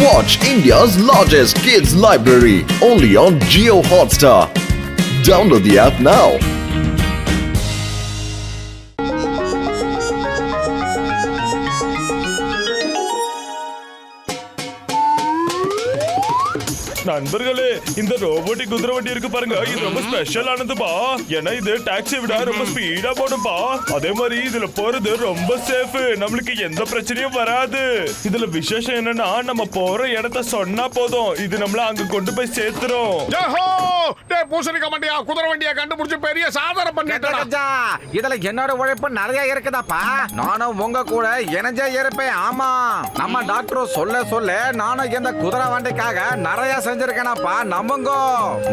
Watch India's largest kids library only on Jio Hotstar. Download the app now. நண்பர்களே, இந்த robotic குதிரை வண்டி இருக்கு பாருங்க, இது ரொம்ப ஸ்பெஷல் ஆனதுப்பா. ஏன்னா இது டாக்ஸி விட ரொம்ப ஸ்பீடா போடும்பா. அதே மாதிரி இதுல போறது ரொம்ப சேஃப், நம்மளுக்கு எந்த பிரச்சனையும் வராது. இதுல விசேஷம் என்னன்னா நம்ம போற இடத்த சொன்னா போதும், இது நம்மள அங்க கொண்டு போய் சேர்த்துரும். பூசணிக்க மாட்டியா குதிரை வண்டியை கண்டுபிடிச்சு பெரிய சாதனை பண்ணிட்டா. இதுல என்னோட உழைப்பு நிறைய இருக்குதாப்பா. நானும் உங்க கூட இணைஞ்சே இருப்பேன். ஆமா, நம்ம டாக்டர் சொல்ல சொல்ல நானும் இந்த குதிரை வண்டிக்காக நிறைய செஞ்சிருக்கேனாப்பா. நம்புங்க,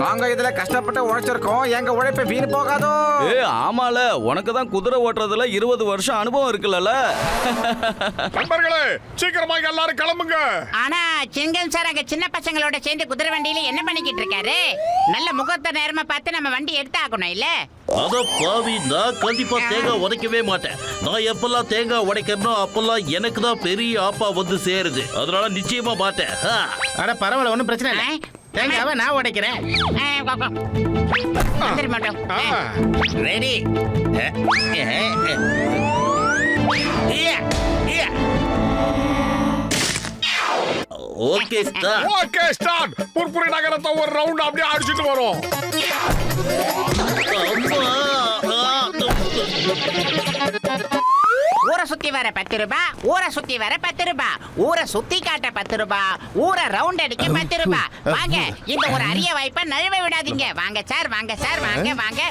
நாங்க இதுல கஷ்டப்பட்டு உழைச்சிருக்கோம். எங்க உழைப்பு வீண் போகாதோ. ஆமால, உனக்கு தான் குதிரை ஓட்டுறதுல 20 வருஷம் அனுபவம் இருக்குல்ல. நண்பர்களே, சீக்கிரமா எல்லாரும் கிளம்புங்க. ஆனா சிங்கம் சார் அங்க சின்ன பசங்களோட சேர்ந்து குதிரை வண்டியில என்ன பண்ணிக்கிட்டு இருக்காரு? நல்ல முகூர்த்த நேரமா பார்த்து நம்ம வண்டி எடுத்து ஆகணும் இல்ல? அத பாவி, நான் கண்டிப்பா தேங்காய் உடைக்கவே மாட்டேன். நான் எப்பெல்லாம் தேங்காய் உடைக்கிறனோ அப்பெல்லாம் எனக்கு தான் பெரிய ஆப்பா வந்து சேருது. அதனால நிச்சயமா மாட்டேன். அட பரவாயில்ல, ஒன்றும் பிரச்சனை இல்லை. தேங்காவை நான் உடைக்கிறேன். Ready? Okay start. Okay start. புர்புரி நகரத்தை ஒரு ரவுண்ட் அப்படியே அடிச்சிட்டு வரோம். ஊரை சுத்தி வர 10 ரூபாய், ஊரை சுத்தி வர 10 ரூபாய், ஊரை சுத்தி காட்ட 10 ரூபாய், ஊரை ரவுண்ட் அடிக்க 10 ரூபாய். வாங்க, இந்த ஒரு அரிய வாய்ப்பை நழுவ விடாதீங்க. வாங்க சார், வாங்க சார், வாங்க வாங்க.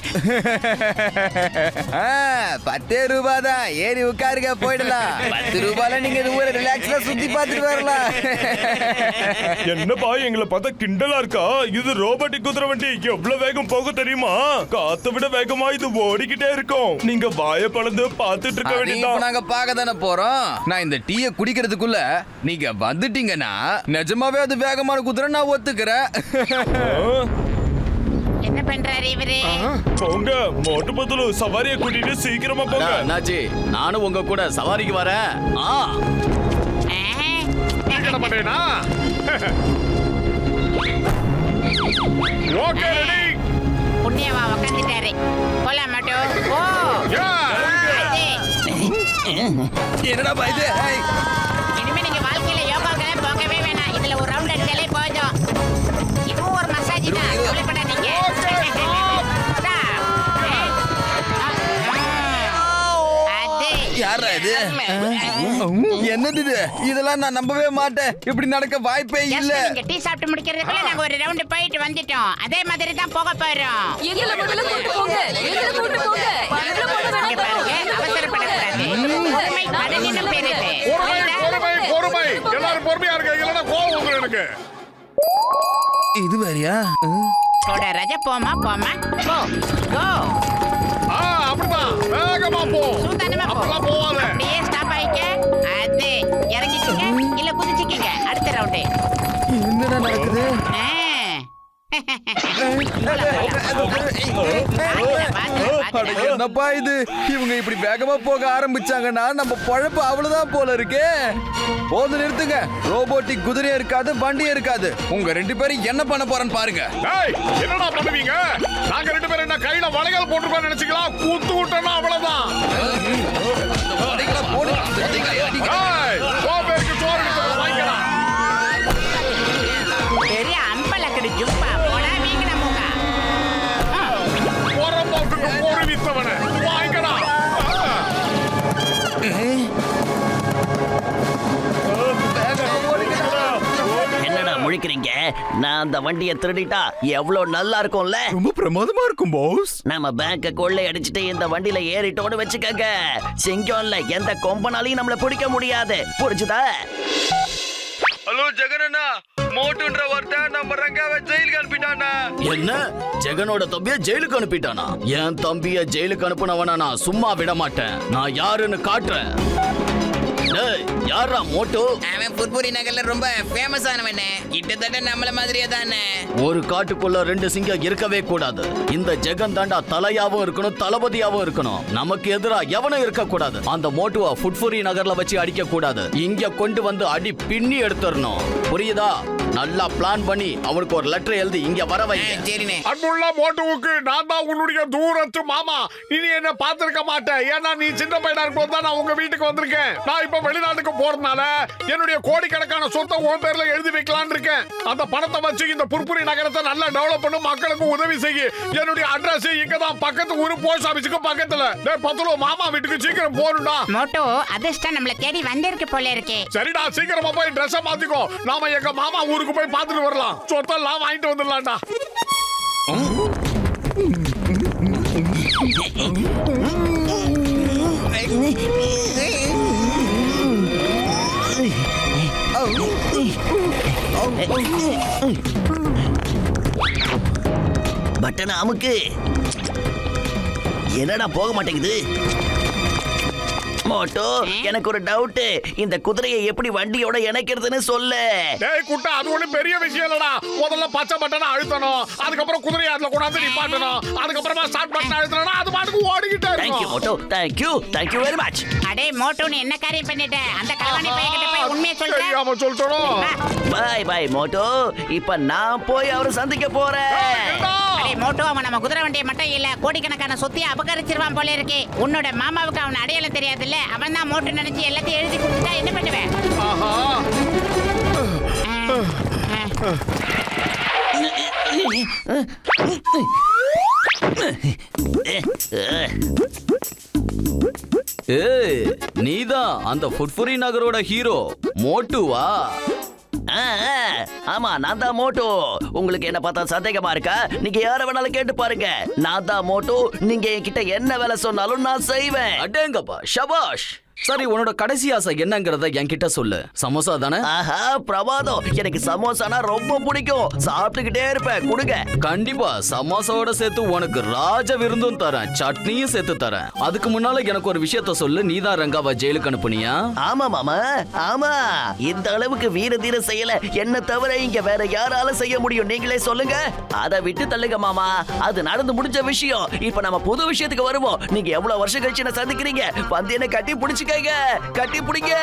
10 ரூபாய் தான், ஏறி உட்காருங்க, போயிடலாம். 10 ரூபாய்ல நீங்க இது ஊரை ரிலாக்ஸ்ல சுத்தி பார்த்துட்டு வரலாம். என்னப்பா எங்களை பார்த்தா கிண்டலா இருக்கா? இது ரோபோட்டிக் குதிரை வண்டி எவ்வளவு வேகம் போக தெரியுமா? காத்தை விட வேகமா இது ஓடிக்கிட்டே இருக்கும். நீங்க வாயை பழந்து பார்த்துட்டு இருக்க வேண்டியதான். நாங்க பார்க்க தானே போறோம். நான் இந்த டீயை குடிக்கிறதுக்குள்ள நீங்க வந்துட்டீங்கன்னா நிஜமாவே அது வேகமான குதிரை, நான் ஒத்துக்கிறேன். என்ன பண்றாரு இவரு? போங்க, மோட்டு பத்துலு சவாரியை கூட்டிட்டு சீக்கிரமா போங்க. அண்ணாச்சி, நானும் உங்க கூட சவாரிக்கு வரேன். என்ன பண்றேனா? Okay ready. புண்ணியவா உட்காந்துட்டாரு. போலாம் மட்டும். ஓ என்னடா இது? இனிமே நீங்க வாழ்க்கையில யோகாக்கெல்லாம் போகவே வேணாம். இதுல ஒரு ரவுண்ட் அடிச்சாலே போதும். இதுவும் ஒரு மசாஜ் தான், கவலைப்படாதீங்க. யாரா இது? என்னது இது? இதெல்லாம் நான் நம்பவே மாட்டேன். இப்படி நடக்க வாய்ப்பே இல்ல. நீங்க டீ சாப்பிட்டு முடிக்கிறதுக்குள்ள நாங்க ஒரு ரவுண்ட் போயிட்டு வந்துட்டோம். அதே மாதிரி தான் போக போறோம். எங்களை முதல்ல கூட்டி போங்க. எங்களை கூட்டி போங்க. எங்களை போக பாருங்க, அவசரப்படக்கூடாது. பொறுமை கடனின்னு பேரு இது. பொறுமை. எல்லாரும் பொறுமையா இருங்க, இல்லனா கோவம் வந்துரும் எனக்கு. இது வேறயா? போட ரஜ, போமா போமா, போ கோ. அப்படிதான், வேகமா போ. சூதானமா போ. அப்பலாம் போவாத. அப்படியே ஸ்டாப் ஆயிக்க. அது இறங்கிக்கங்க இல்ல குதிச்சிக்கங்க. அடுத்த ரவுண்ட். என்னடா நடக்குது? என்னப்பா இது? இவங்க இப்படி வேகமா போக ஆரம்பிச்சாங்கன்னா நம்ம பொழப்பு அவ்வளவுதான் போல இருக்கே. போது நிறுத்துங்க. ரோபோட்டிக் குதிரையும் இருக்காது, வண்டியும் இருக்காது. உங்க 2 பேரும் என்ன பண்ண போறேன்னு பாருங்க. என்னடா பண்ணுவீங்க? நாங்க 2 பேரும் என்ன கையில வளையல் போட்டுருக்கோம் நினைச்சீங்களா? கூத்து விட்டோம்னா அவ்வளவுதான். பெரிய அம்பலக்கடி ஜுப்பா போடா வீங்கன மூக்கா. ஒரு வித்தவனே வாங்கடா. என்னடா முழிக்கிறீங்க? நான் அந்த வண்டியை திருடிட்டா எவ்வளவு நல்லா இருக்கும்ல? ரொம்ப பிரமாதமா இருக்கும் பாஸ். நம்ம பேங்க கொள்ளை அடிச்சுட்டு இந்த வண்டியில ஏறிட்டோன்னு வச்சுக்கங்க, சிங்கம்ல எந்த கொம்பனாலையும் நம்மள பிடிக்க முடியாது. புரிஞ்சுதா? ஹலோ ஜெகனண்ணா, மோட்டுன்ற ஒருத்தன் நம்ம ரங்காவை ஜெயிலுக்கு அனுப்பிட்டானா? என்ன, ஜெகனோட தம்பிய ஜெயிலுக்கு அனுப்பிட்டானா? என் தம்பிய ஜெயிலுக்கு அனுப்புனவன நான் சும்மா விட மாட்டேன். நான் யாருன்னு காட்டுறேன். யாரா மோட்டு? அவன் புட்புரி நகர்ல ரொம்ப ஃபேமஸ் ஆனவனே, கிட்டத்தட்ட நம்மள மாதிரியே தானே. ஒரு காட்டுக்குள்ள 2 சிங்கம் இருக்கவே கூடாது. இந்த ஜெகன் தாண்டா தலையாவும் இருக்கணும், தளபதியாவும் இருக்கணும். நமக்கு எதிரா எவனும் இருக்க கூடாது. அந்த மோட்டுவ புட்புரி நகர்ல வச்சு அடிக்க கூடாது. இங்க கொண்டு வந்து அடி பின்னி எடுத்துறணும். புரியுதா? நல்லா பிளான் பண்ணி அவனுக்கு ஒரு லெட்டர் எழுதி இங்க வர வைங்க. சரிண்ணே. அன்புள்ள மோட்டுவுக்கு நான் தான் உன்னுடைய தூரத்து மாமா. இனி என்ன பார்த்திருக்க மாட்டேன். ஏன்னா நீ சின்ன பையனா இருக்கும்போது தான் நான் உங்க வீட்டுக்கு வந்திருக்கேன். நான் இப்ப வெளிநாட்டுக்கு போறதுனால என்னுடைய கோடிக்கணக்கான சொத்தை உன் பேர்ல எழுதி வைக்கலாம்னு இருக்கேன். அந்த பணத்தை வச்சு இந்த புர்புரி நகரத்தை நல்லா டெவலப் பண்ணி மக்களுக்கு உதவி செய்ய. என்னுடைய அட்ரஸ் இங்க தான், பக்கத்து ஊரு போஸ்ட் ஆபீஸ்க்கு பக்கத்துல. டேய் பத்துலோ, மாமா வீட்டுக்கு சீக்கிரம் போறணும்டா. மோட்டோ அதிர்ஷ்டம் நம்மள தேடி வந்திருக்கு போல இருக்கே. சரிடா, சீக்கிரமா போய் ட்ரெஸ் மாத்திக்கோ. நாம எங்க மாமா ஊருக்கு போய் பார்த்துட்டு வரலாம். சொத்தெல்லாம் வாங்கிட்டு வந்துடலாம்டா. பட்டனை அமுக்கு. என்னடா போக மாட்டேங்குது? மோட்டோ, எனக்கு ஒரு டவுட். இந்த குதிரையை எப்படி வண்டியோட இணைக்கிறதுன்னு சொல்லு. டேய் குட்டா, அது ஒண்ணு பெரிய விஷயம் இல்லடா. முதல்ல பச்சை பட்டனை அழுத்தணும், அதுக்கப்புறம் குதிரையை அதுல கொண்டாந்து நிப்பாட்டணும், அதுக்கப்புறமா ஸ்டார்ட் பட்டன் அழுத்தணும், அது பாட்டுக்கு ஓடிக்கிட்டே தேங்க் யூ இருக்கும். மோட்டோ, தேங்க் யூ வெரி மச். அடே மோட்டோ, நீ என்ன காரியம் பண்ணிட்ட? அந்த கலவாணி பையன்கிட்ட போய் உண்மையை சொல்ற. தெரியாம சொல்லிட்டோம். பை மோட்டோ. இப்ப நான் போய் அவரை சந்திக்க போறேன். அடே மோட்டோ, அவன் நம்ம குதிரை வண்டியை மட்டும் இல்ல கோடிக்கணக்கான சொத்தை அபகரிச்சிருவான் போல இருக்கு. உன்னோட மாமாவுக்கு அவன் அடையாளம் தெரியாதுல்ல. அவன் தான் மோட்டோ நினைச்சு எல்லாத்தையும் எழுதி கொடுத்துட்டா என்ன பண்ணுவேன்? ஏய், நீதான் அந்த புட்புரி நகரோட ஹீரோ மோட்டுவா? ஆமா, நான் தான் மோட்டோ. உங்களுக்கு என்ன பார்த்தா சந்தேகமா இருக்கா? நீங்க யார வேணாலும் கேட்டு பாருங்க. நான் தான் மோட்டோ. நீங்க என்கிட்ட என்ன வேலை சொன்னாலும் நான் செய்வேன். அடேங்கப்பா, ஷபாஷ். சரி, உன்னோட கடைசி ஆசை என்னங்கறத என்கிட்ட சொல்லு. சமோசா தானே? ஆஹா, பிரமாதம். எனக்கு சமோசானா ரொம்ப பிடிக்கும். சாப்பிட்டுக்கிட்டே இருப்பேன். கொடுங்க. கண்டிப்பா சமோசாவோட சேர்த்து உனக்கு ராஜ விருந்தும் தரேன், சட்னியும் சேர்த்து தரேன். அதுக்கு முன்னால எனக்கு ஒரு விஷயத்த சொல்லு. நீதான் ரங்காவா ஜெயிலுக்கு அனுப்புனியா? ஆமா மாமா, ஆமா. இந்த அளவுக்கு வீர தீர செய்யல என்ன தவிர இங்க வேற யாரால செய்ய முடியும்? நீங்களே சொல்லுங்க. அதை விட்டு தள்ளுங்க மாமா. அது நடந்து முடிஞ்ச விஷயம். இப்ப நம்ம புது விஷயத்துக்கு வருவோம். நீங்க எவ்வளவு வருஷம் கழிச்சு என்ன சந்திக்கிறீங்க? வந்து என்ன கட்டி பிடிச்சுக்கங்க. கட்டி பிடிங்க.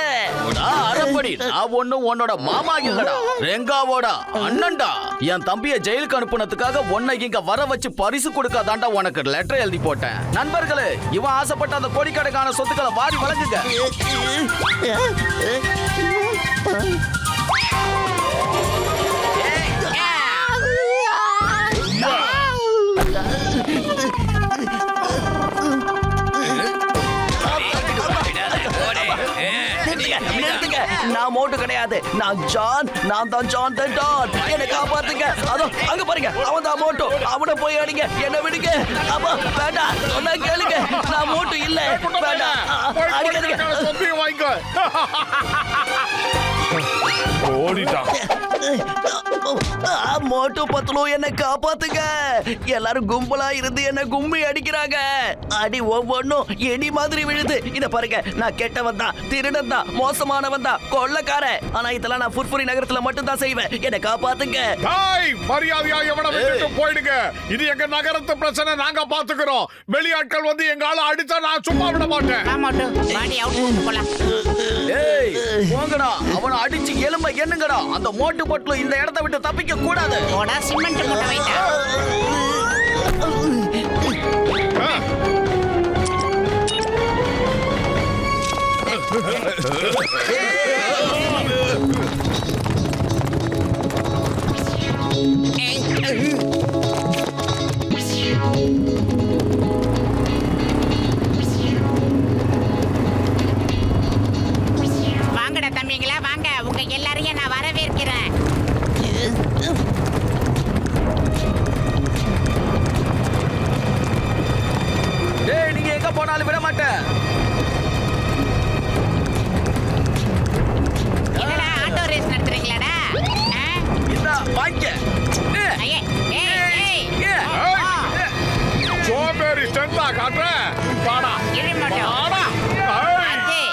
அரப்படி, நான் ஒண்ணும் உன்னோட மாமா இல்லடா, ரெங்காவோட அண்ணன்டா. என் தம்பிய ஜெயிலுக்கு அனுப்புனதுக்காக உன்னை இங்க வர வச்சு பரிசு கொடுக்காதாண்டா உனக்கு லெட்டர் எழுதி போட்டேன். நண்பர்களே, இவன் ஆசைப்பட்ட அந்த கோடிக்கணக்கான சொத்துக்களை வாரி வழங்குங்க. நான் மோட்டு கிடையாது. நான் ஜான். நான் தான் ஜான் த டான். என்னை காப்பாத்துங்க. அதோ அங்க பாருங்க, அவன் தான் மோட்டு. அவனை போய் அடிங்க, என்ன விடுங்க. அப்பா வேண்டாம், சொன்னா கேளுங்க. நான் மோட்டு இல்ல. வேண்டாம், அடிக்காதீங்க. சொத்தையும் வாங்கிக்கோ. ஓடிட்டான். மோட்டு பத்துலோ, என்ன காப்பாத்துங்க. எல்லாரும் கும்பலா இருந்து என்ன கும்மி அடிக்கிறாங்க. அடி ஒவ்வொன்னும் எடி மாதிரி விழுது. இத பாருங்க, நான் கெட்டவன் தான், திருடன் தான், மோசமானவன் தான், கொள்ளக்காரன். ஆனா இதெல்லாம் நான் புர்புரி நகரத்துல மட்டும் தான் செய்வேன். என்ன காப்பாத்துங்க. மரியாதையா எவனை விட்டுட்டு போயிடுங்க. இது எங்க நகரத்து பிரச்சனை, நாங்க பாத்துக்கிறோம். வெளியாட்கள் வந்து எங்க ஆளை அடிச்சா நான் சும்மா விட மாட்டேன். மோட்டோ, வாடி அவுட் போலாம். ஏய், போங்கடா. அவனை அடிச்சு எலும்ப என்னங்கடா. அந்த மோட்டு பட்லு இந்த இடத்தை விட்டு தப்பிக்க கூடாது. போடா, சிமெண்ட் மூட்டை வைட்டா. வாங்கடா தம்பிங்களா, வாங்க. உங்க எல்லாரையும் நான் வரவேற்கிறேன். ஏய், நீங்க எங்க போனாலும் விட மாட்டேன். என்னடா ஆட்டோ ரேஸ் நடத்துறீங்களாடா? இந்தா வாங்க. ஐயே, ஏய். சோம்பேறி ஸ்ட்ரென்த்தா காட்டுறேன். வாடா. இரு மோட்டோ. வாடா. அதே.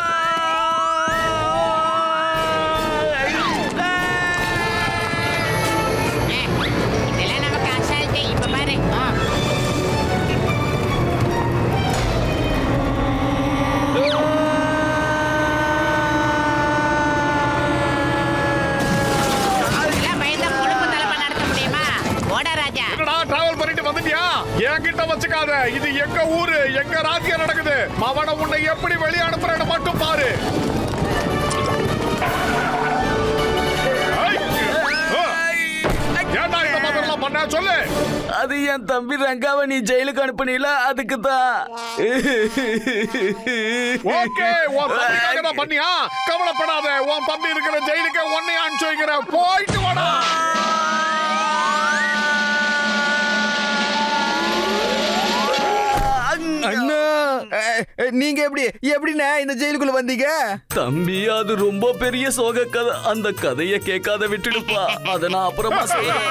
கண்ட்ரோல் பண்ணிட்டு வந்துட்டியா? என்கிட்ட வச்சுக்காத. இது எங்க ஊரு, எங்க ராஜ்யம் நடக்குது. அவனை உன்னை எப்படி வெளியே அனுப்புறேன்னு மட்டும் பாரு. ஏன்டா இந்த மாதிரிலாம் பண்ண சொல்லு. அது என் தம்பி ரங்காவை நீ ஜெயிலுக்கு அனுப்புனீல, அதுக்கு தான். ஓகே, உன் தம்பிக்காக தான் பண்ணியா? கவலைப்படாத, உன் தம்பி இருக்கிற ஜெயிலுக்கு உன்னை அனுப்பிச்சு வைக்கிறேன். போயிட்டு வாடா. அண்ணா நீங்க எப்படிண்ணே இந்த ஜெயிலுக்குள்ள வந்தீங்க? தம்பி, அது ரொம்ப பெரிய சோக கதை. அந்த கதையை கேட்காத விட்டுடுப்பா. அதை நான் அப்புறமா சொல்றேன்.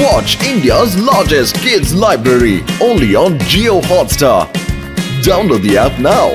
Watch India's largest kids library only on Geo Hotstar. Download the app now.